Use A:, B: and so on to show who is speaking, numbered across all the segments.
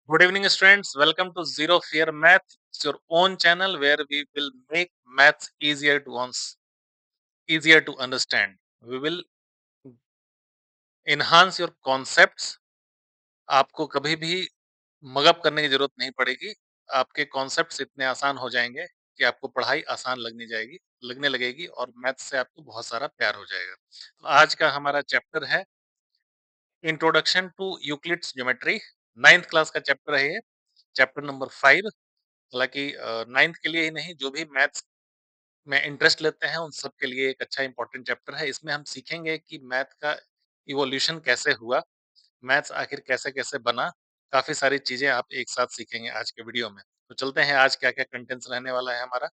A: Good evening, students. Welcome to Zero Fear Math. It's your own channel where we will make maths easier to understand. We will enhance your concepts. आपको कभी भी mug up करने की जरूरत नहीं पड़ेगी। आपके कॉन्सेप्ट्स इतने आसान हो जाएंगे कि आपको पढ़ाई आसान लगने लगेगी और मैथ्स से आपको बहुत सारा प्यार हो जाएगा। तो आज का हमारा चैप्टर है introduction to Euclid's geometry. 9th class का चैप्टर है ये, चैप्टर नंबर 5। हालांकि 9th के लिए ही नहीं, जो भी मैथ्स में इंटरेस्ट लेते हैं उन सब के लिए एक अच्छा इंपॉर्टेंट चैप्टर है। इसमें हम सीखेंगे कि मैथ का इवोल्यूशन कैसे हुआ, मैथ्स आखिर कैसे-कैसे बना। काफ़ी सारी चीज़ें आप एक साथ सीखेंगे आज के वीडियो में। तो चलते हैं आज क्या-क्या कंटेंट्स रहने वाला है हमारा।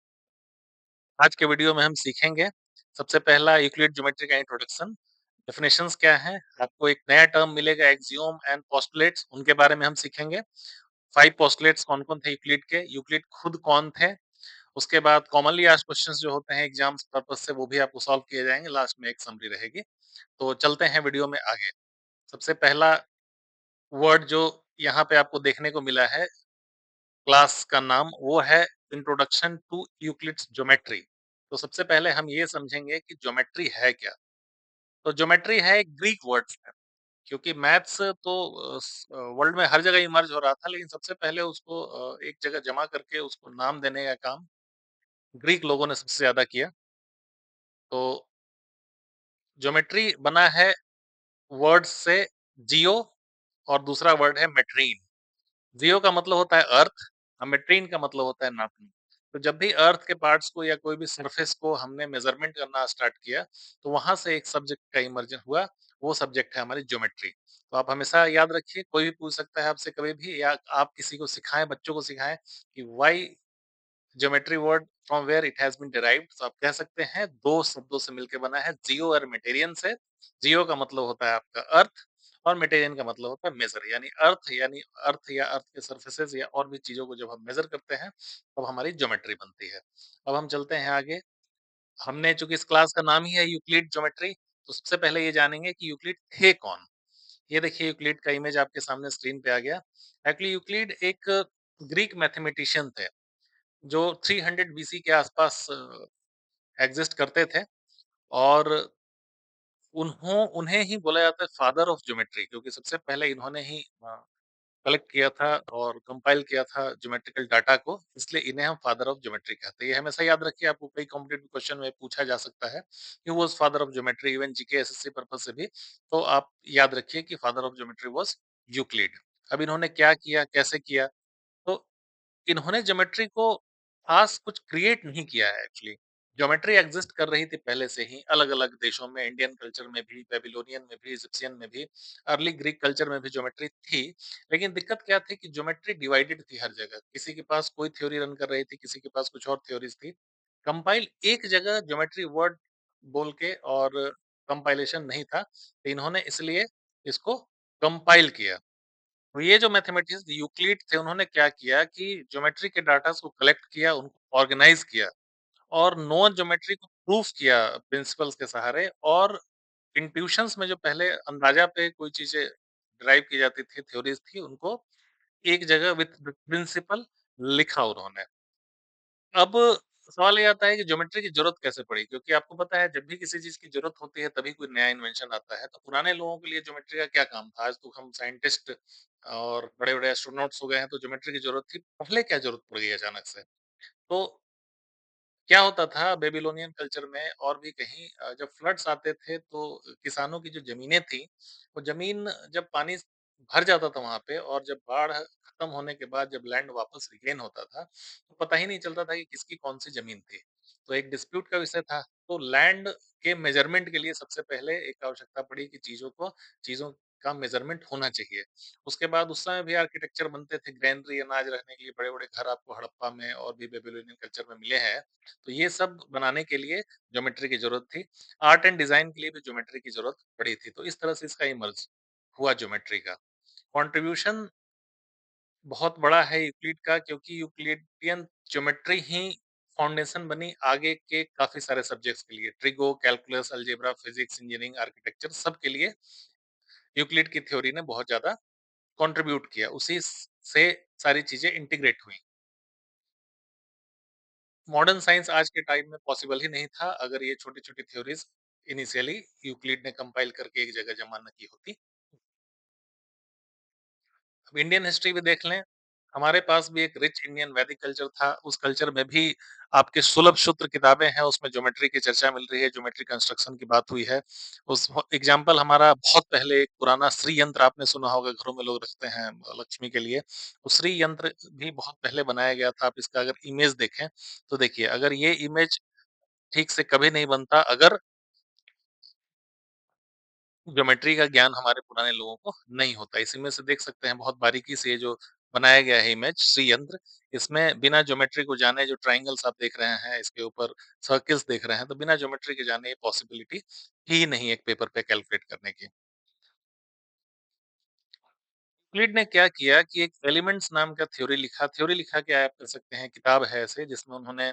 A: आज के वीडियो में हम सीखेंगे सबसे पहला यूक्लिड ज्योमेट्री का इंट्रोडक्शन, डेफिनेशंस क्या हैं, आपको एक नया टर्म मिलेगा एक्सियोम एंड पोस्टुलेट्स, उनके बारे में हम सीखेंगे। 5 पोस्टुलेट्स कौन-कौन थे यूक्लिड के, यूक्लिड खुद कौन थे, उसके बाद कॉमनली आस्क्ड क्वेश्चंस जो होते हैं एग्जाम्स पर्पस से वो भी आपको सॉल्व किए जाएंगे, लास्ट में एक समरी रहेगी। तो चलते हैं वीडियो में आगे। सबसे पहला वर्ड जो यहाँ पे आपको देखने को मिला है, क्लास का नाम, वो है इंट्रोडक्शन टू यूक्लिड्स ज्योमेट्री। तो सबसे पहले हम ये समझेंगे कि ज्योमेट्री है क्या। तो ज्योमेट्री है एक ग्रीक वर्ड है, क्योंकि मैथ्स तो वर्ल्ड में हर जगह इमर्ज हो रहा था, लेकिन सबसे पहले उसको एक जगह जमा करके उसको नाम देने का काम ग्रीक लोगों ने सबसे ज्यादा किया। तो ज्योमेट्री बना है वर्ड से जियो, और दूसरा वर्ड है मेट्रीन। जियो का मतलब होता है अर्थ, और मेट्रीन का मतलब होता है नापना। तो जब भी अर्थ के पार्ट्स को या कोई भी सरफेस को हमने मेजरमेंट करना स्टार्ट किया, तो वहां से एक सब्जेक्ट का इमर्जन हुआ। वो सब्जेक्ट है हमारी ज्योमेट्री। तो आप हमेशा याद रखिए, कोई भी पूछ सकता है आपसे कभी भी, या आप किसी को सिखाएं, बच्चों को सिखाएं कि why geometry word from where it has been derived, तो आप कह सकते हैं दो शब्दों से मिलकर बना है, जियो और मेटेरियन से। जियो का मतलब होता है आपका अर्थ, और मेटेरियन का मतलब होता है मेजर, यानी अर्थ या अर्थ के सरफेसेस या और भी चीजों को जब हम मेजर करते हैं तब हमारी ज्योमेट्री बनती है। अब हम चलते हैं आगे। हमने चूंकि इस क्लास का नाम ही है यूक्लिड ज्योमेट्री, तो सबसे पहले ये जानेंगे कि यूक्लिड थे कौन। ये देखिए यूक्लिड का इमेज आपके सामने स्क्रीन पे आ गया। एक्चुअली यूक्लिड एक ग्रीक मैथमेटिशियन थे, जो 300 बीसी के आसपास एग्जिस्ट करते थे। और उन्हें ही बोला जाता है फादर ऑफ ज्योमेट्री, क्योंकि सबसे पहले इन्होंने ही कलेक्ट किया था और कंपाइल किया था ज्योमेट्रिकल डाटा को, इसलिए इन्हें हम फादर ऑफ ज्योमेट्री कहते हैं। ये हमेशा याद रखिए, आपको कई कॉम्पिटिटिव क्वेश्चन में पूछा जा सकता है कि was father of geometry, even GK SSC purpose से भी। तो आप याद रखिए कि father of geometry was Euclid. अब इन्होंने क्या किया, कैसे किया, तो इन्होंने ज्योमेट्री को खास कुछ क्रिएट नहीं किया है। एक्चुअली ज्योमेट्री एग्जिस्ट कर रही थी पहले से ही अलग अलग देशों में, इंडियन कल्चर में भी, बेबीलोनियन में भी, इजिप्शियन में भी, अर्ली ग्रीक कल्चर में भी ज्योमेट्री थी। लेकिन दिक्कत क्या थी कि ज्योमेट्री डिवाइडेड थी हर जगह, किसी के पास कोई थ्योरी रन कर रही थी, किसी के पास कुछ और थ्योरीज थी। कंपाइल एक जगह ज्योमेट्री वर्ड बोल के और कंपाइलेशन नहीं था, तो इन्होंने इसलिए इसको कंपाइल किया। तो ये जो मैथमेटिशियंस यूक्लिड थे, उन्होंने क्या किया कि ज्योमेट्री के डाटा को कलेक्ट किया, उनको ऑर्गेनाइज किया, और नॉन ज्योमेट्री को प्रूफ किया प्रिंसिपल्स के सहारे। और इंट्यूशंस में जो पहले अंदाजा पे कोई चीजें ड्राइव की जाती थी, थ्योरीज थी, उनको एक जगह विथ प्रिंसिपल लिखा उन्होंने। अब सवाल ये आता है कि ज्योमेट्री की जरूरत कैसे पड़ी, क्योंकि आपको पता है जब भी किसी चीज की जरूरत होती है तभी कोई नया इन्वेंशन आता है। तो पुराने लोगों के लिए ज्योमेट्री का क्या काम था, आज तो हम साइंटिस्ट और बड़े बड़े एस्ट्रोनॉट्स हो गए हैं, तो ज्योमेट्री की जरूरत थी, पहले क्या जरूरत पड़ गई अचानक से। तो क्या होता था बेबीलोनियन कल्चर में और भी कहीं, जब फ्लड्स आते थे तो किसानों की जो जमीनें थी, वो जमीन जब पानी भर जाता था वहां पे, और जब बाढ़ खत्म होने के बाद जब लैंड वापस रिगेन होता था, तो पता ही नहीं चलता था कि किसकी कौन सी जमीन थी। तो एक डिस्प्यूट का विषय था। तो लैंड के मेजरमेंट के लिए सबसे पहले एक आवश्यकता पड़ी कि चीजों का मेजरमेंट होना चाहिए। उसके बाद उस समय भी आर्किटेक्चर बनते थे, ग्रैनरी, अनाज रखने के लिए बड़े बड़े घर आपको हड़प्पा में और भी बेबीलोनियन कल्चर में मिले हैं। तो ये सब बनाने के लिए ज्योमेट्री की जरूरत थी। आर्ट एंड डिजाइन के लिए भी ज्योमेट्री की जरूरत पड़ी थी। तो इस तरह से इसका इमर्ज हुआ ज्योमेट्री का। कंट्रीब्यूशन बहुत बड़ा है यूक्लिड का, क्योंकि यूक्लिडियन ज्योमेट्री ही फाउंडेशन बनी आगे के काफी सारे सब्जेक्ट्स के लिए, trigo, calculus, algebra, physics, engineering, architecture, सब के लिए यूक्लिड की थ्योरी ने बहुत ज्यादा कंट्रीब्यूट किया। उसी से सारी चीज़ें इंटीग्रेट हुई। मॉडर्न साइंस आज के टाइम में पॉसिबल ही नहीं था अगर ये छोटी-छोटी थ्योरीज़ इनिशियली यूक्लिड ने कंपाइल करके एक जगह जमा न की होती। अब इंडियन हिस्ट्री भी देख लें, हमारे पास भी एक रिच इंडियन वैदिक कल्चर था, उस कल्चर में भी आपके सुलभ सूत्र किताबें हैं, उसमें ज्योमेट्री की चर्चा मिल रही है, ज्योमेट्री कंस्ट्रक्शन की बात हुई है। उस एग्ज़ाम्पल हमारा बहुत पहले एक पुराना श्री यंत्र आपने सुना होगा, घरों में लोग रखते हैं लक्ष्मी के लिए। वो श्री यंत्र भी बहुत पहले बनाया गया था, आप इसका अगर इमेज देखें, तो देखिए अगर ये इमेज ठीक से कभी नहीं बनता अगर ज्योमेट्री का ज्ञान हमारे पुराने लोगों को नहीं होता। इसी में से देख सकते हैं बहुत बारीकी से ये जो बनाया गया है इमेज श्री यंत्र, इसमें बिना ज्योमेट्री को जाने जो ट्रायंगल्स आप देख रहे हैं, इसके ऊपर सर्कल्स देख रहे हैं, तो बिना ज्योमेट्री के जाने ये पॉसिबिलिटी ही नहीं है एक पेपर पे कैलकुलेट करने की। यूक्लिड ने क्या किया कि एक एलिमेंट्स नाम का थ्योरी लिखा क्या आप कह सकते हैं, किताब है ऐसे जिसमें उन्होंने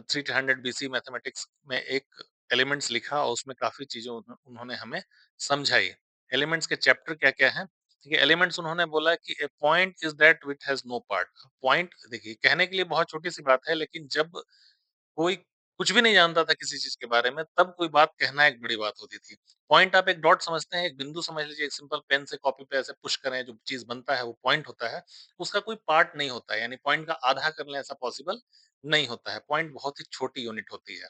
A: 300 बीसी मैथमेटिक्स में एक एलिमेंट्स लिखा और उसमें काफ़ी चीज़ें उन्होंने हमें समझाई। एलिमेंट्स के चैप्टर क्या-क्या हैं? देखिए एलिमेंट्स उन्होंने बोला कि a point is that which has no part. Point देखिए कहने के लिए बहुत छोटी-सी बात है लेकिन जब कोई कुछ भी नहीं जानता था किसी चीज़ के बारे में, तब कोई बात कहना एक बड़ी बात होती थी। पॉइंट आप एक डॉट समझते हैं, एक बिंदु समझ लीजिए, एक सिंपल पेन से कॉपी पे ऐसे पुश करें, जो चीज़ बनता है वो पॉइंट होता है। उसका कोई पार्ट नहीं होता है, यानी पॉइंट का आधा कर लें ऐसा पॉसिबल नहीं होता है। पॉइंट बहुत ही छोटी यूनिट होती है।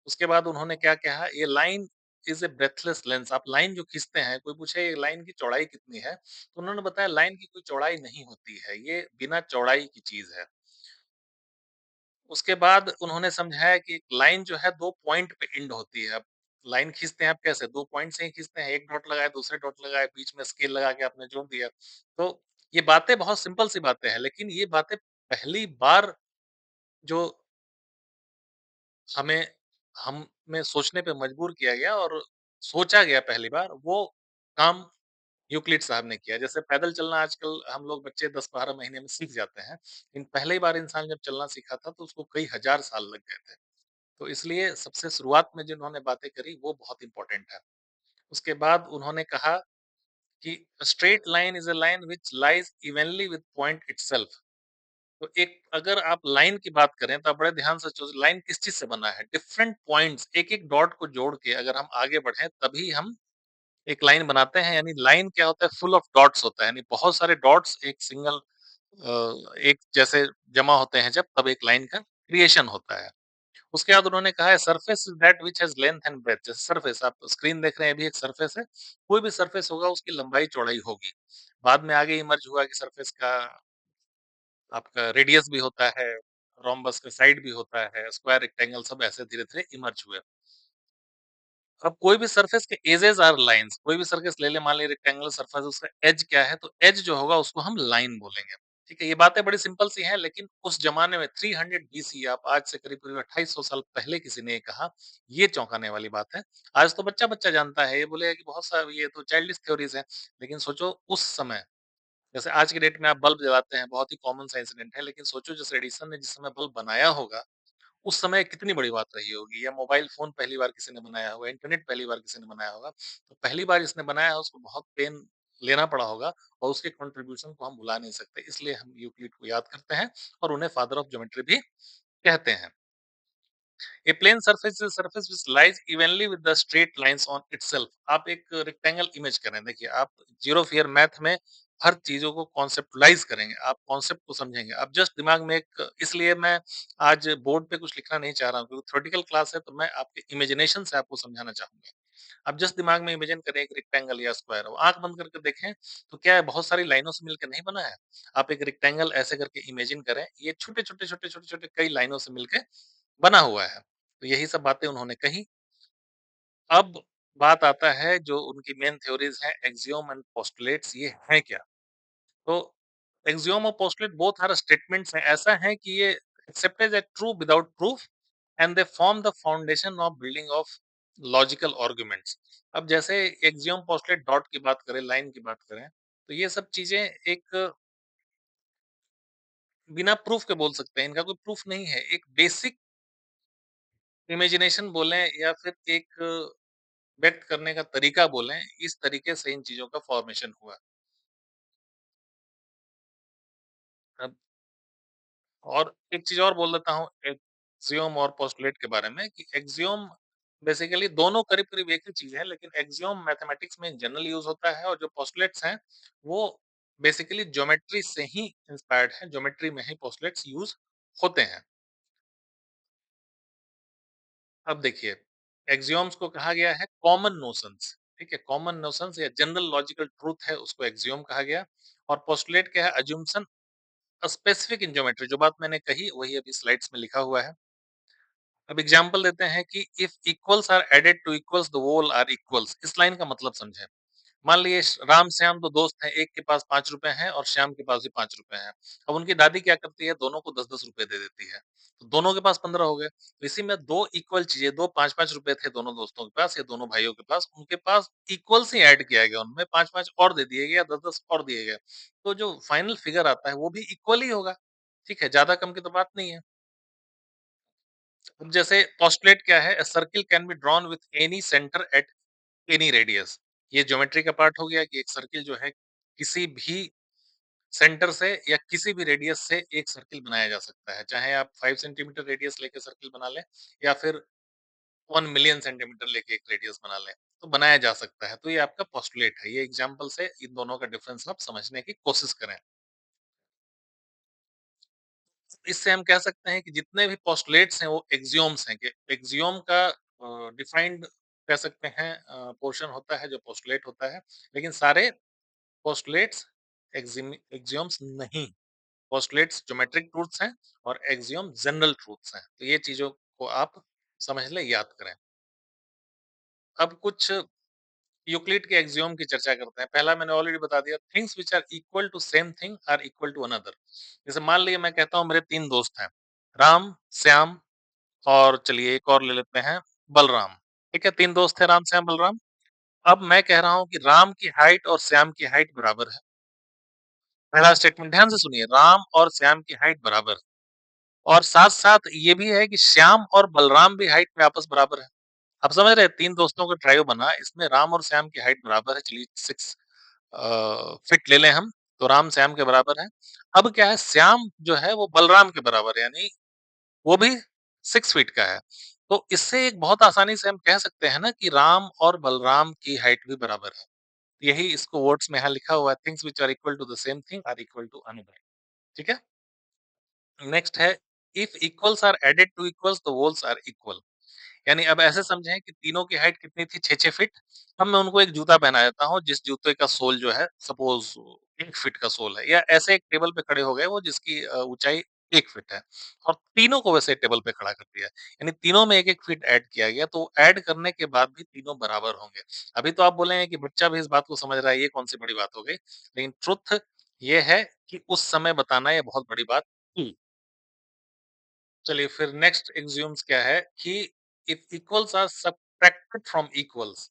A: उसके बाद उन्होंने क्या कहा, ये line is a breathless lens. आप लाइन जो खींचते हैं, कोई पूछे ये लाइन की चौड़ाई कितनी है? तो उन्होंने बताया लाइन की कोई चौड़ाई नहीं होती है, ये बिना चौड़ाई की चीज़ है। उसके बाद उन्होंने समझाया कि एक लाइन जो है 2 पॉइंट पे एंड होती है। अब लाइन खींचते हैं आप कैसे? 2 पॉइंट से ही खींचते हैं, 1 डॉट लगाए, दूसरे डॉट लगाए, बीच में स्केल लगा के आपने जोड़ दिया। तो ये बातें बहुत सिंपल सी बातें हैं, लेकिन ये बातें पहली बार जो हमें हमें सोचने पे मजबूर किया गया और सोचा गया पहली बार, वो काम यूक्लिड साहब ने किया। जैसे पैदल चलना आजकल हम लोग बच्चे 10-12 महीने में सीख जाते हैं। लेकिन पहली बार इंसान जब चलना सीखा था, तो उसको कई हज़ार साल लग गए थे। तो इसलिए सबसे शुरुआत में जिन्होंने बातें करी वो बहुत इम्पोर्टेंट है। उसके बाद उन्होंने कहा कि "अ straight line is a line which lies evenly with point itself". तो एक अगर आप लाइन की बात करें तो आप बड़े ध्यान से लाइन किस चीज़ से बना है? डिफरेंट पॉइंट्स एक-एक डॉट को जोड़ के अगर हम आगे बढ़े तभी हम एक लाइन बनाते हैं, यानी लाइन क्या होता है? फुल ऑफ डॉट्स होता है, यानी बहुत सारे डॉट्स एक सिंगल एक जैसे जमा होते हैं जब तब एक लाइन का क्रिएशन होता है। उसके बाद उन्होंने कहा है surface is that which has length and breadth. जैसे सरफेस आप स्क्रीन देख रहे हैं, ये भी एक सरफेस है। कोई भी सरफेस होगा उसकी लंबाई-चौड़ाई होगी। बाद में आगे इमर्ज हुआ कि सरफेस का आपका रेडियस भी होता है, रोम्बस का साइड भी होता है, स्क्वायर, रेक्टेंगल सब ऐसे धीरे-धीरे इमर्ज हुए। अब कोई भी सरफेस के एजेस आर लाइन्स, कोई भी सरफेस ले लें, मान लीजिए रेक्टेंगुलर सरफेस उसका एज क्या है? तो एज जो होगा उसको हम लाइन बोलेंगे। ठीक है? ये बातें बड़ी सिंपल सी हैं लेकिन उस ज़माने में 300 बीसी आप आज से करीब-करीब 2800 साल पहले किसी ने ये कहा, ये चौंकाने वाली बात है। आज तो बच्चा-बच्चा जानता है, ये बोलेगा कि बहुत सा ये तो चाइल्डिश थ्योरीज़ हैं। लेकिन सोचो उस समय, जैसे आज की डेट में आप बल्ब जलाते हैं, बहुत ही कॉमन सा इंसिडेंट है, लेकिन सोचो जिस एडिसन ने जिस समय बल्ब बनाया होगा उस समय कितनी बड़ी बात रही होगी, या मोबाइल फ़ोन पहली बार किसी ने बनाया होगा, इंटरनेट पहली बार किसी ने बनाया होगा। तो पहली बार जिसने बनाया है उसको बहुत पेन लेना पड़ा होगा और उसके कंट्रीब्यूशन को हम भुला नहीं सकते। इसलिए हम यूक्लिड को याद करते हैं और उन्हें फादर ऑफ ज्योमेट्री भी कहते हैं। A plane surface is a surface which lies evenly with the straight lines on itself। आप एक रेक्टेंगल इमेज करें, देखिए आप ज़ीरो फियर मैथ में हर चीज़ों को कॉन्सेप्टुलाइज़ करेंगे, आप कॉन्सेप्ट को समझेंगे। आप जस्ट दिमाग में एक, इसलिए मैं आज बोर्ड पे कुछ लिखना नहीं चाह रहा हूँ क्योंकि थ्योरेटिकल क्लास है तो मैं आपके इमेजिनेशन से आपको समझाना चाहूँगा। आप जस्ट दिमाग में इमेजिन करें एक रेक्टेंगल या स्क्वायर हो, आँख बंद करके देखें तो क्या है, बहुत सारी लाइनों से मिलकर नहीं बना है। आप एक रेक्टेंगल ऐसे करके इमेजिन करें, ये छोटे-छोटे, छोटे-छोटे कई लाइनों से मिलके बना हुआ है। तो यही सब बातें उन्होंने कही। अब बात आता है जो उनकी मेन थ्योरीज़ हैं, एक्सियोम एंड पोस्टुलेट्स, ये हैं क्या? तो एक्सियोम और पोस्टुलेट बोथ आर स्टेटमेंट्स हैं, ऐसा है कि ये accepted as true without proof and they form the foundation of building of logical arguments. अब जैसे एक्सियोम, पोस्टुलेट, डॉट की बात करें, लाइन की बात करें, तो ये सब चीज़ें एक बिना प्रूफ के बोल सकते हैं, इनका कोई प्रूफ नहीं है। एक बेसिक इमेजिनेशन बोलें या फिर एक व्यक्त करने का तरीका बोलें, इस तरीके से इन चीज़ों का फ़ॉर्मेशन हुआ। अब और एक चीज़ और बोल देता हूँ एक्सियोम और पोस्टुलेट के बारे में कि एक्सियोम बेसिकली दोनों करीब-करीब एक ही चीज़ है, लेकिन एक्सियोम मैथमेटिक्स में जनरल यूज़ होता है और जो पोस्टुलेट्स हैं, वो बेसिकली ज्योमेट्री से ही इंस्पायर्ड है, ज्योमेट्री में ही पोस्टुलेट्स यूज़ होते हैं। अब देखिए, एक्सियोम्स को कहा गया है कॉमन नोशंस, ठीक है? कॉमन नोशंस या जनरल लॉजिकल ट्रुथ है, उसको एक्सियोम कहा गया और पोस्टुलेट क्या है? अजम्पशन स्पेसिफिक इन ज्योमेट्री जो बात मैंने कही वही अभी स्लाइड्स में लिखा हुआ है। अब एग्जांपल देते हैं कि if equals are added to equals the whole are equals. इस लाइन का मतलब समझें। मान लीजिए राम श्याम दो दोस्त हैं, एक के पास 5 रुपए हैं और श्याम के पास भी 5 रुपए हैं। अब उनकी दादी क्या करती है, दोनों को 10-10 रुपए दे देती है। तो दोनों के पास 15 हो गए। तो इसी में 2 इक्वल चीजें, 2 5-5 रुपए थे दोनों दोस्तों के पास या दोनों भाइयों के पास, उनके पास इक्वल्स ही ऐड किया गया, उनमें 5-5 और दे दिए गए या 10-10 और दिए गए। तो जो फाइनल फिगर आता है वो भी इक्वल ही होगा। ठीक है, ज्यादा कम की तो बात नहीं है। अब जैसे पोस्टुलेट क्या है, अ circle can be drawn with any centre at any radius. ये ज्योमेट्री का पार्ट हो गया कि एक सर्किल जो है किसी भी सेंटर से या किसी भी रेडियस से एक सर्किल बनाया जा सकता है, चाहे आप 5 सेंटीमीटर रेडियस लेके सर्किल बना लें या फिर 1 मिलियन सेंटीमीटर लेके एक रेडियस बना लें, तो बनाया जा सकता है। तो ये आपका पोस्टुलेट है। ये एग्जांपल से इन दोनों का डिफरेंस आप समझने की कोशिश करें। इससे हम कह सकते हैं कि जितने भी पोस्टुलेट्स हैं वो एक्सियोम्स हैं, कि एक्सियोम का डिफाइंड कह सकते हैं पोर्शन होता है जो पोस्टुलेट होता है, लेकिन सारे पोस्टुलेट्स एक्सियोम्स नहीं। पोस्टुलेट्स ज्योमेट्रिक ट्रूथ्स हैं और एक्सियोम जनरल ट्रूथ्स हैं। तो ये चीजों को आप समझ लें, याद करें। अब कुछ यूक्लिड के एक्सियोम की चर्चा करते हैं। पहला मैंने ऑलरेडी बता दिया, things which are equal to same thing are equal to another. जैसे मान लीजिए मैं कहता हूँ मेरे 3 दोस्त हैं, राम, श्याम और चलिए एक और ले लेते हैं, बलराम। ठीक है, 3 दोस्त हैं राम, श्याम, बलराम। अब मैं कह रहा हूँ कि राम की हाइट और श्याम की हाइट बराबर है। पहला स्टेटमेंट ध्यान से सुनिए, राम और श्याम की हाइट बराबर है और साथ-साथ ये भी है कि श्याम और बलराम भी हाइट में आपस बराबर है। आप समझ रहे हैं, 3 दोस्तों का ट्रायो बना, इसमें राम और श्याम की हाइट बराबर है। चलिए 6 फीट ले लें हम, तो राम श्याम के बराबर है। अब क्या है, श्याम जो है वो बलराम के बराबर है, यानी वो भी 6 फीट का है। तो इससे एक बहुत आसानी से हम कह सकते हैं ना कि राम और बलराम की हाइट भी बराबर है। यही इसको वर्ड्स में यहाँ लिखा हुआ है, things which are equal to the same thing are equal to another. ठीक है? नेक्स्ट है, if equals are added to equals the wholes are equal. यानी अब ऐसे समझें कि तीनों की हाइट कितनी थी, 6-6 फीट। अब मैं उनको एक जूता पहना देता हूँ, जिस जूते का सोल जो है सपोज़ 1 फीट का सोल है, या ऐसे एक टेबल पे खड़े हो गए वो जिसकी ऊँचाई 1 फीट है और तीनों को वैसे टेबल पे खड़ा कर दिया। यानी तीनों में 1-1 फीट ऐड किया गया, तो ऐड करने के बाद भी तीनों बराबर होंगे। अभी तो आप बोलेंगे कि बच्चा भी इस बात को समझ रहा है, ये कौन-सी बड़ी बात हो गई? लेकिन ट्रुथ ये है कि उस समय बताना ये बहुत बड़ी बात थी। चलिए फिर नेक्स्ट एक्सियोम्स क्या है कि if equals are subtracted from equals.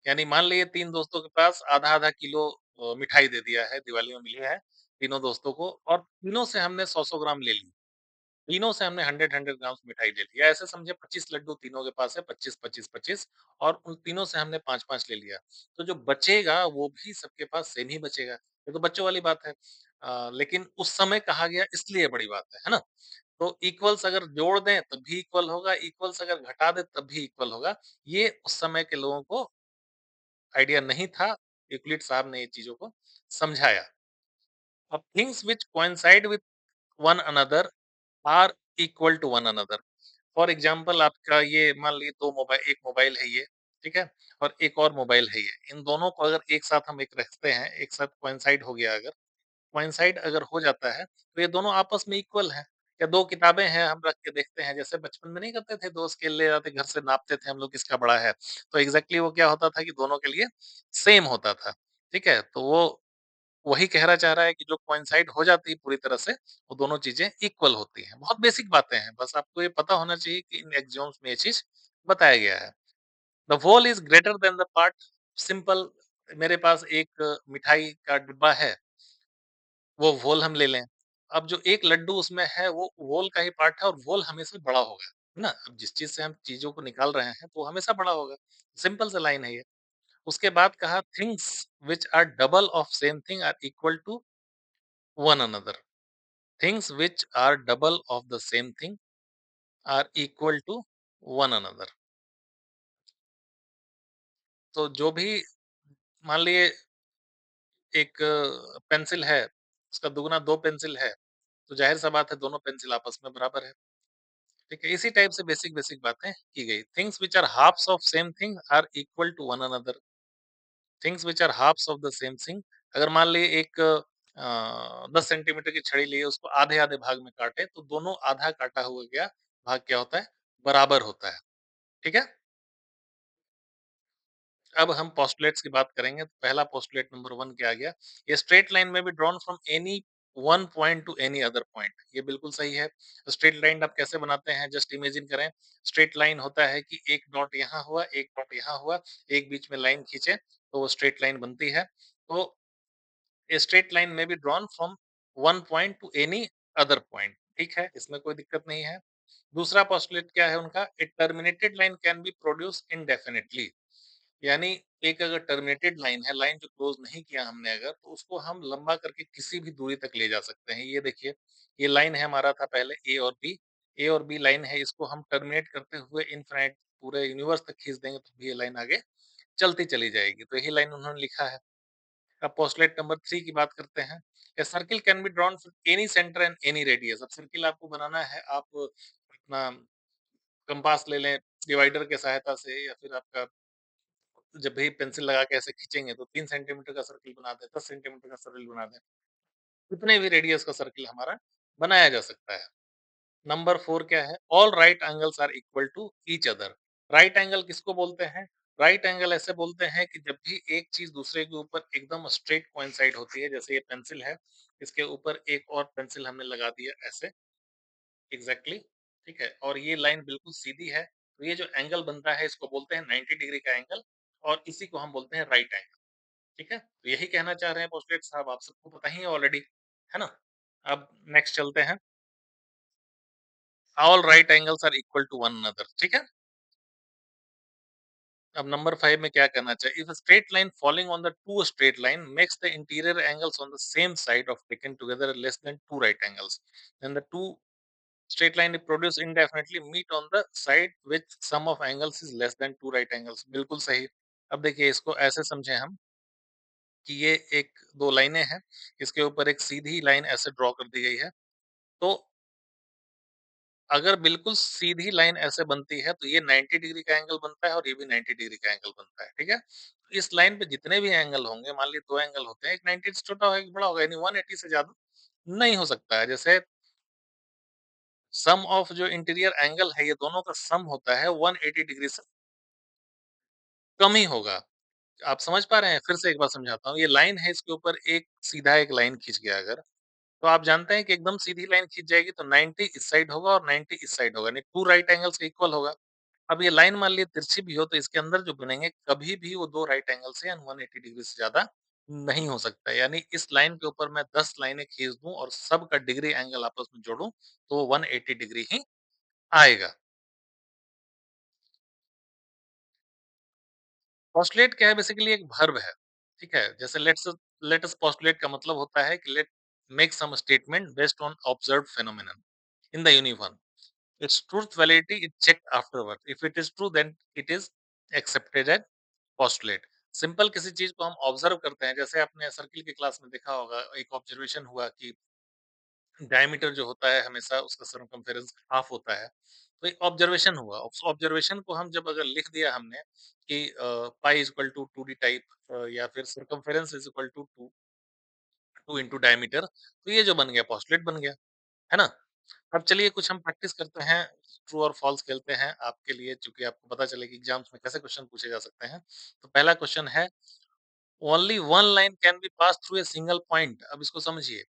A: यानी मान लीजिए 3 दोस्तों के पास आधा-आधा किलो मिठाई दे दिया है, दिवाली में मिली है तीनों दोस्तों को और तीनों से हमने 100-100 ग्राम ले ली। तीनों से हमने 100-100 ग्राम्स मिठाई ले लिया। ऐसे समझिए 25 लड्डू तीनों के पास है, 25-25-25 और उन तीनों से हमने 5-5 ले लिया। तो जो बचेगा वो भी सबके पास सेम ही बचेगा। ये तो बच्चों वाली बात है। लेकिन उस समय कहा गया इसलिए बड़ी बात है ना? तो इक्वल्स अगर जोड़ दें तब भी इक्वल होगा, इक्वल्स अगर घटा दें तब भी इक्वल होगा। ये उस समय के लोगों को आइडिया नहीं था, यूक्लिड साहब ने ये चीज़ों को समझाया। अब things which coincide with one another are equal to one another. For example आपका ये मान लीजिए 2 मोबाइल, एक मोबाइल है ये, ठीक है? और एक और मोबाइल है ये। इन दोनों को अगर एक साथ हम एक रखते हैं, एक साथ कोइंसाइड हो गया अगर, कोइंसाइड अगर हो जाता है, तो ये दोनों आपस में इक्वल हैं। या 2 किताबें हैं, हम रख के देखते हैं, जैसे बचपन में नहीं करते थे, 2 स्केल ले जाते घर से नापते थे हम लोग किसका बड़ा है। तो एग्ज़ैक्टली वो क्या होता था कि दोनों के लिए सेम होता था, ठीक है? तो वो वही कहना चाह रहा है कि जो कोइंसाइड हो जाती है पूरी तरह से, वो दोनों चीज़ें इक्वल होती हैं। बहुत बेसिक बातें हैं, बस आपको ये पता होना चाहिए कि इन एक्सियोम्स में ये चीज़ बताया गया है। The whole is greater than the part. Simple, मेरे पास एक मिठाई का डिब्बा है, वो व्होल हम ले लें। अब जो एक लड्डू उसमें है वो व्होल का ही पार्ट है और व्होल हमेशा बड़ा होगा, है ना? अब जिस चीज़ से हम चीज़ों को निकाल रहे हैं तो वो हमेशा बड़ा होगा। सिंपल सा लाइन है ये। उसके बाद कहा, things which are double of same thing are equal to one another. Things which are double of the same thing are equal to one another. तो जो भी मान लिए एक पेंसिल है, उसका दुगना 2 पेंसिल है, तो ज़ाहिर-सा बात है दोनों पेंसिल आपस में बराबर है। ठीक है? इसी टाइप से बेसिक-बेसिक बातें की गई। Things which are halves of same thing are equal to one another. Things which are halves of the same thing, अगर मान लीजिए एक 10 सेंटीमीटर की छड़ी ली है, उसको आधे-आधे भाग में काटे, तो दोनों आधा काटा हुआ गया भाग क्या होता है? बराबर होता है। ठीक है? अब हम पोस्टुलेट्स की बात करेंगे, तो पहला पोस्टुलेट नंबर 1 क्या आ गया? ए स्ट्रेट लाइन में be drawn from any one point two any other point. ये बिल्कुल सही है। स्ट्रेट लाइन आप कैसे बनाते हैं? जस्ट इमेजिन करें, स्ट्रेट लाइन होता है कि एक डॉट यहाँ हुआ, एक डॉट यहाँ हुआ, एक बीच में लाइन खींचे, तो वो स्ट्रेट लाइन बनती है। तो ए स्ट्रेट लाइन में be drawn from one point two any other point. ठीक है, इसमें कोई दिक्कत नहीं है। दूसरा पोस्टुलेट क्या है उनका? A terminated line can be produce indefinitely. यानी एक अगर टर्मिनेटेड लाइन है, लाइन जो क्लोज नहीं किया हमने अगर, तो उसको हम लंबा करके किसी भी दूरी तक ले जा सकते हैं। ये देखिए, ये लाइन है हमारा था पहले ए और बी, ए और बी लाइन है, इसको हम टर्मिनेट करते हुए इनफिनिट पूरे यूनिवर्स तक खींच देंगे तो भी ये लाइन आगे चलती चली जाएगी। तो यही लाइन उन्होंने लिखा है। अब पोस्टुलेट नंबर 3 की बात करते हैं। A circle can be drawn from any centre and any radius. अब सर्किल आपको बनाना है, आप अपना कंपास ले लें, डिवाइडर की सहायता से, या फिर आपका जब भी पेंसिल लगा के ऐसे खींचेंगे तो 3 सेंटीमीटर का सर्किल बना दें, 10 सेंटीमीटर का सर्किल बना दें। कितने भी रेडियस का सर्किल हमारा बनाया जा सकता है। नंबर 4 क्या है? All right angles are equal to each other. Right angle किसको बोलते हैं? राइट एंगल ऐसे बोलते हैं कि जब भी एक चीज़ दूसरे के ऊपर एकदम स्ट्रेट कोइंसाइड होती है, जैसे ये पेंसिल है, इसके ऊपर एक और पेंसिल हमने लगा दिया ऐसे, एग्ज़ैक्टली, ठीक है? और ये लाइन बिल्कुल सीधी है, तो ये जो एंगल बनता है इसको बोलते हैं 90 डिग्री का एंगल, और इसी को हम बोलते हैं राइट एंगल। ठीक है? तो यही कहना चाह रहे हैं पोस्टुलेट साहब, आप सबको पता ही है ऑलरेडी, है ना? अब नेक्स्ट चलते हैं। All right angles are equal to one another, ठीक है? अब नंबर 5 में क्या करना चाहिए? If a straight line following on the two straight line makes the interior angles on the same side of taken together less than two right angles, then the two straight line produced indefinitely meet on the side which sum of angles is less than two right angles। बिल्कुल सही। अब देखिए, इसको ऐसे समझें हम कि ये एक दो लाइनें हैं, इसके ऊपर एक सीधी लाइन ऐसे ड्रॉ कर दी गई है। तो अगर बिल्कुल सीधी लाइन ऐसे बनती है तो ये 90 डिग्री का एंगल बनता है और ये भी 90 डिग्री का एंगल बनता है, ठीक है? तो इस लाइन पे जितने भी एंगल होंगे, मान लीजिए 2 एंगल होते हैं, एक 90 से छोटा होगा, एक बड़ा होगा, यानी 180 से ज़्यादा नहीं हो सकता है। जैसे सम ऑफ जो इंटीरियर एंगल है, ये दोनों का सम होता है 180 डिग्री से कम ही होगा। आप समझ पा रहे हैं? फिर से एक बार समझाता हूँ। ये लाइन है, इसके ऊपर एक सीधा एक लाइन खींच गया अगर, तो आप जानते हैं कि एकदम सीधी लाइन खींच जाएगी तो 90 इस साइड होगा और 90 इस साइड होगा, यानी 2 राइट एंगल्स के इक्वल होगा। अब ये लाइन मान लीजिए तिरछी भी हो, तो इसके अंदर जो बनेंगे कभी भी वो 2 राइट एंगल से, यानी 180 डिग्री से ज़्यादा नहीं हो सकता है। यानी इस लाइन के ऊपर मैं 10 लाइनें खींच दूँ और सबका डिग्री एंगल आपस में जोड़ूँ, तो वो 180 डिग्री ही आएगा। पोस्टुलेट क्या है? बेसिकली एक वर्ब है, ठीक है? जैसे लेट अस पोस्टुलेट का मतलब होता है कि let make some statement based on observed phenomenon in the universe. Its truth validity is checked afterward. If it is true then it is accepted as postulate. Simple किसी चीज को हम observe करते हैं, जैसे आपने सर्किल की क्लास में देखा होगा, एक ऑब्जर्वेशन हुआ कि डायमीटर जो होता है हमेशा उसका सरकमफेरेंस हाफ होता है। तो एक ऑब्जर्वेशन हुआ, उस ऑब्जर्वेशन को हम जब अगर लिख दिया हमने कि pi is equal to 2d type, या फिर circumference is equal to 2 into diameter, तो ये जो बन गया पोस्टुलेट बन गया, है ना? अब चलिए कुछ हम प्रैक्टिस करते हैं, ट्रू और फॉल्स खेलते हैं आपके लिए, चूंकि आपको पता चले कि एग्जाम्स में कैसे क्वेश्चन पूछे जा सकते हैं। तो पहला क्वेश्चन है, only one line can B pass through a single point. अब इसको समझिए,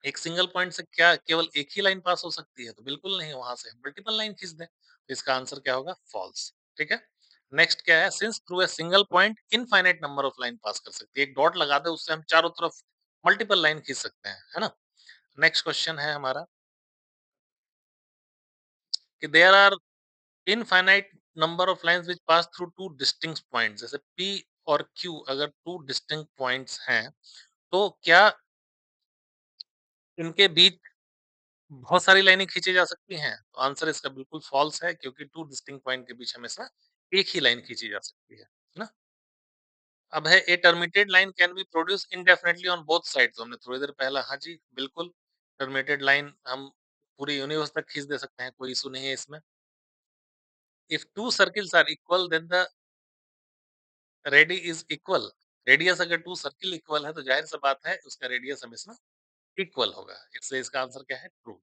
A: एक सिंगल पॉइंट से क्या केवल एक ही लाइन पास हो सकती है? तो बिल्कुल नहीं, वहां से मल्टीपल लाइन खींच दें, तो इसका आंसर क्या होगा? फॉल्स। ठीक है। नेक्स्ट क्या है? Since through a single point infinite number of line pass कर सकती है, एक डॉट लगा दे उससे हम चारों तरफ मल्टीपल लाइन खींच सकते हैं, है ना? नेक्स्ट क्वेश्चन है हमारा कि there are infinite number of lines which pass through two distinct points. जैसे पी और क्यू अगर टू डिस्टिंक्ट पॉइंट्स हैं, तो क्या इनके बीच बहुत सारी लाइनें खींची जा सकती हैं? तो आंसर इसका बिल्कुल फ़ॉल्स है क्योंकि 2 डिस्टिंक्ट पॉइंट के बीच हमेशा एक ही लाइन खींची जा सकती है ना? अब है a terminated line can be produce indefinitely on both sides हमने थोड़ी देर पहला हाँ जी, बिल्कुल टर्मिनेटेड लाइन हम पूरे यूनिवर्स तक खींच दे सकते हैं, कोई इश्यू नहीं है इसमें। If 2 circles are equal then the radii is equal. Radius अगर 2 सर्किल इक्वल है तो ज़ाहिर-सी बात है उसका रेडियस हमेशा इक्वल होगा। इसलिए इसका आंसर क्या है? ट्रू।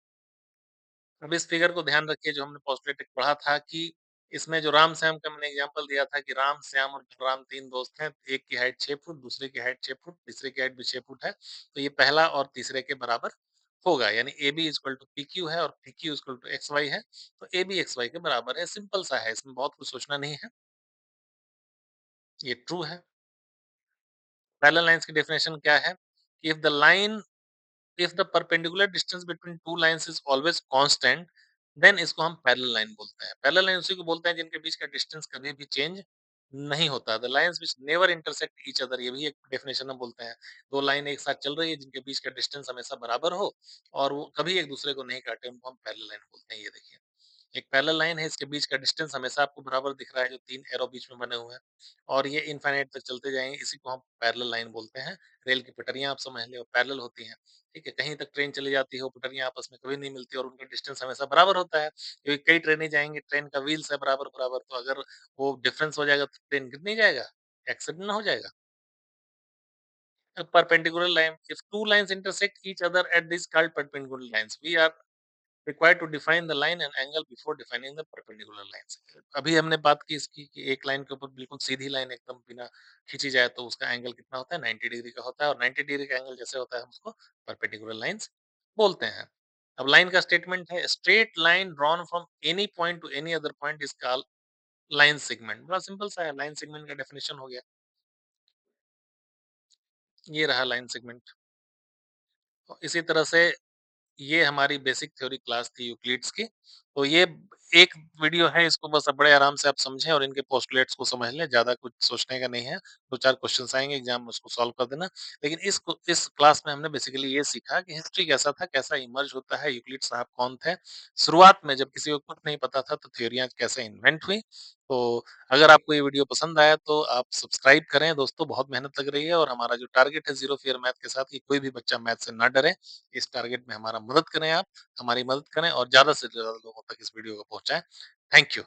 A: अब इस फिगर को ध्यान रखिए जो हमने पोस्टुलेट एक पढ़ा था कि इसमें जो राम-श्याम का मैंने एग्जांपल दिया था कि राम, श्याम और बलराम 3 दोस्त हैं। एक की हाइट 6 फुट, दूसरे की हाइट 6 फुट, तीसरे की हाइट भी 6 फुट है। तो ये पहला और तीसरे के बराबर होगा। यानी AB इक्वल टू PQ है और PQ इक्वल टू XY है। तो AB XY के बराबर है। सिंपल सा है, इसमें बहुत कुछ सोचना नहीं है। ये ट्रू है। पैरेलल लाइन्स की डेफिनिशन क्या है? If the line if the perpendicular distance between two lines is always constant then इसको हम पैरेलल लाइन बोलते हैं। पैरेलल लाइन उसी को बोलते हैं जिनके बीच का डिस्टेंस कभी भी चेंज नहीं होता। The lines which never intersect each other, ये भी एक डेफिनेशन हम बोलते हैं। दो लाइन एक साथ चल रही है जिनके बीच का डिस्टेंस हमेशा बराबर हो और वो कभी एक दूसरे को नहीं काटे, उनको हम पैरेलल लाइन बोलते हैं। ये देखिए एक पैरेलल लाइन है, इसके बीच का डिस्टेंस हमेशा आपको बराबर दिख रहा है, जो 3 एरो बीच में बने हुए हैं और ये इनफाइनाइट तक चलते जाएँगे, इसी को हम पैरेलल लाइन बोलते हैं। रेल की पटरियाँ आप समझ लें, वो पैरेलल होती हैं, ठीक है? कहीं तक ट्रेन चली जाती है, वो पटरियाँ आपस में कभी नहीं मिलती और उनका डिस्टेंस हमेशा बराबर होता है, क्योंकि कई ट्रेनें जाएँगी, ट्रेन का व्हील्स है बराबर-बराबर, तो अगर वो डिफरेंस हो जाएगा, तो ट्रेन गिर नहीं जाएगा? एक्सीडेंट ना हो जाएगा? A perpendicular line, if two lines intersect each other at this called perpendicular lines, we are required to define the line and angle before defining the perpendicular lines। अभी हमने बात की इसकी कि एक लाइन के ऊपर बिल्कुल सीधी लाइन एकदम बिना खींची जाए तो उसका एंगल कितना होता है? 90 डिग्री का होता है और 90 डिग्री का एंगल जैसे होता है हम उसको परपेंडिकुलर लाइंस बोलते हैं। अब लाइन का स्टेटमेंट है straight line drawn from any point two any other point is called line segment. बड़ा सिंपल सा है, लाइन सेगमेंट का डेफिनेशन हो गया। ये रहा लाइन सेगमेंट। इसी तरह से ये हमारी बेसिक थ्योरी क्लास थी यूक्लिड्स की। तो ये एक वीडियो है, इसको बस बड़े आराम से आप समझें और इनके पोस्टुलेट्स को समझ लें, ज़्यादा कुछ सोचने का नहीं है। 2-4 क्वेश्चन्स आएँगे एग्ज़ाम में, उसको सॉल्व कर देना। लेकिन इस क्लास में हमने बेसिकली ये सीखा कि हिस्ट्री कैसा था, कैसा इमर्ज होता है, यूक्लिड साहब कौन थे? शुरुआत में जब किसी को कुछ नहीं पता था तो थ्योरियाँ कैसे इन्वेंट हुई। तो अगर आपको ये वीडियो पसंद आया तो आप सब्सक्राइब करें दोस्तों, बहुत मेहनत लग रही है और हमारा जो टारगेट है ज़ीरो फियर मैथ के साथ कि कोई भी बच्चा मैथ से ना डरे। इस टारगेट में हमारा मदद करें आप, हमारी मदद करें और ज़्यादा से ज़्यादा लोगों तक इस वीडियो को पहुँचाएँ। Thank you.